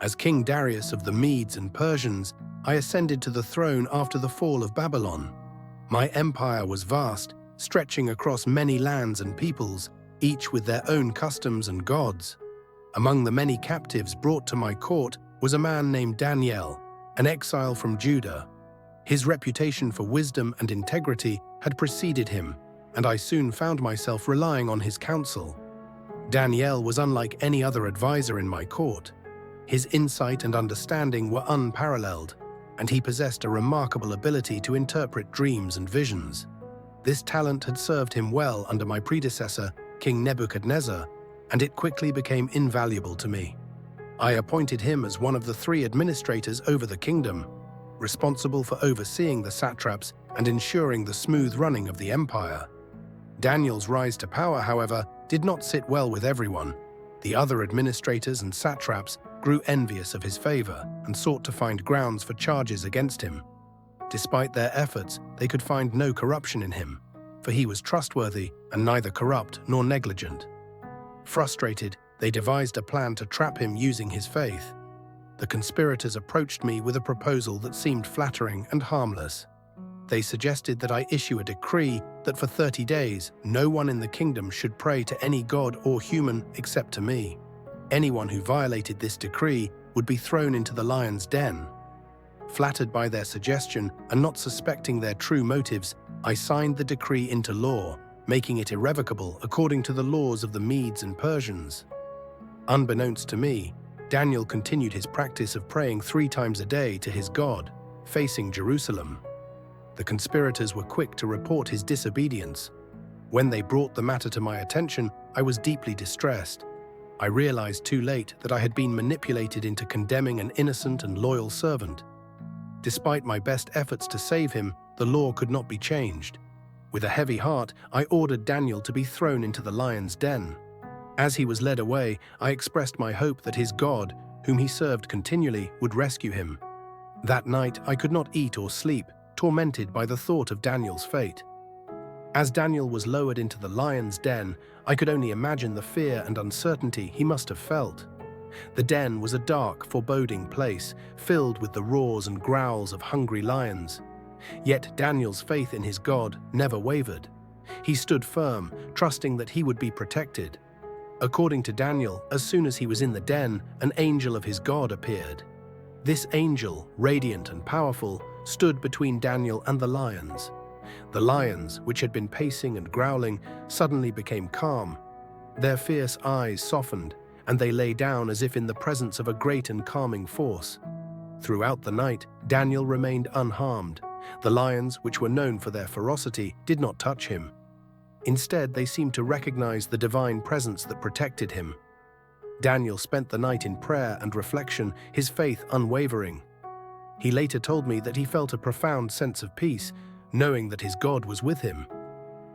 As King Darius of the Medes and Persians, I ascended to the throne after the fall of Babylon. My empire was vast, stretching across many lands and peoples, each with their own customs and gods. Among the many captives brought to my court was a man named Daniel, an exile from Judah. His reputation for wisdom and integrity had preceded him, and I soon found myself relying on his counsel. Daniel was unlike any other advisor in my court. His insight and understanding were unparalleled, and he possessed a remarkable ability to interpret dreams and visions. This talent had served him well under my predecessor, King Nebuchadnezzar, and it quickly became invaluable to me. I appointed him as one of the 3 administrators over the kingdom, responsible for overseeing the satraps and ensuring the smooth running of the empire. Daniel's rise to power, however, did not sit well with everyone. The other administrators and satraps grew envious of his favor and sought to find grounds for charges against him. Despite their efforts, they could find no corruption in him, for he was trustworthy and neither corrupt nor negligent. Frustrated, they devised a plan to trap him using his faith. The conspirators approached me with a proposal that seemed flattering and harmless. They suggested that I issue a decree that for 30 days, no one in the kingdom should pray to any god or human except to me. Anyone who violated this decree would be thrown into the lion's den. Flattered by their suggestion and not suspecting their true motives, I signed the decree into law, making it irrevocable according to the laws of the Medes and Persians. Unbeknownst to me, Daniel continued his practice of praying 3 times a day to his God, facing Jerusalem. The conspirators were quick to report his disobedience. When they brought the matter to my attention, I was deeply distressed. I realized too late that I had been manipulated into condemning an innocent and loyal servant. Despite my best efforts to save him, the law could not be changed. With a heavy heart, I ordered Daniel to be thrown into the lion's den. As he was led away, I expressed my hope that his God, whom he served continually, would rescue him. That night, I could not eat or sleep, tormented by the thought of Daniel's fate. As Daniel was lowered into the lion's den, I could only imagine the fear and uncertainty he must have felt. The den was a dark, foreboding place, filled with the roars and growls of hungry lions. Yet Daniel's faith in his God never wavered. He stood firm, trusting that he would be protected. According to Daniel, as soon as he was in the den, an angel of his God appeared. This angel, radiant and powerful, stood between Daniel and the lions. The lions, which had been pacing and growling, suddenly became calm. Their fierce eyes softened, and they lay down as if in the presence of a great and calming force. Throughout the night, Daniel remained unharmed. The lions, which were known for their ferocity, did not touch him. Instead, they seemed to recognize the divine presence that protected him. Daniel spent the night in prayer and reflection, his faith unwavering. He later told me that he felt a profound sense of peace, knowing that his God was with him.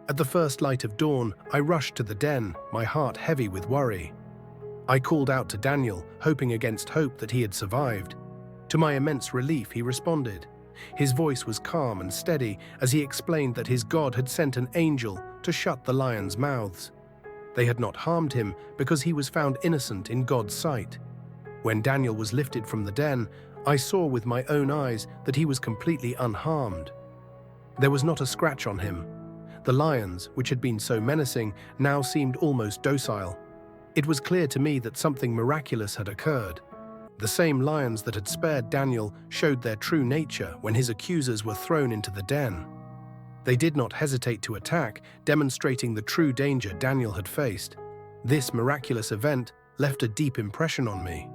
At the first light of dawn, I rushed to the den, my heart heavy with worry. I called out to Daniel, hoping against hope that he had survived. To my immense relief, he responded. His voice was calm and steady as he explained that his God had sent an angel to shut the lions' mouths. They had not harmed him because he was found innocent in God's sight. When Daniel was lifted from the den, I saw with my own eyes that he was completely unharmed. There was not a scratch on him. The lions, which had been so menacing, now seemed almost docile. It was clear to me that something miraculous had occurred. The same lions that had spared Daniel showed their true nature when his accusers were thrown into the den. They did not hesitate to attack, demonstrating the true danger Daniel had faced. This miraculous event left a deep impression on me.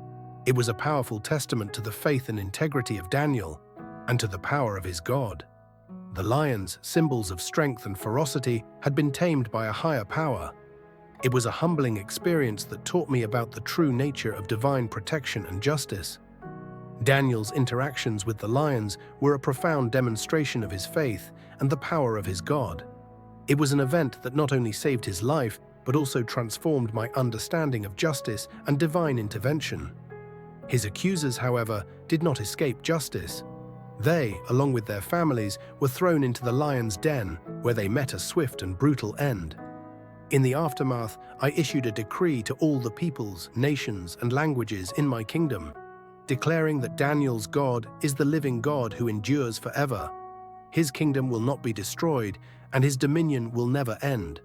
It was a powerful testament to the faith and integrity of Daniel and to the power of his God. The lions, symbols of strength and ferocity, had been tamed by a higher power. It was a humbling experience that taught me about the true nature of divine protection and justice. Daniel's interactions with the lions were a profound demonstration of his faith and the power of his God. It was an event that not only saved his life, but also transformed my understanding of justice and divine intervention. His accusers, however, did not escape justice. They, along with their families, were thrown into the lion's den, where they met a swift and brutal end. In the aftermath, I issued a decree to all the peoples, nations, and languages in my kingdom. declaring that Daniel's God is the living God who endures forever. His kingdom will not be destroyed, and his dominion will never end.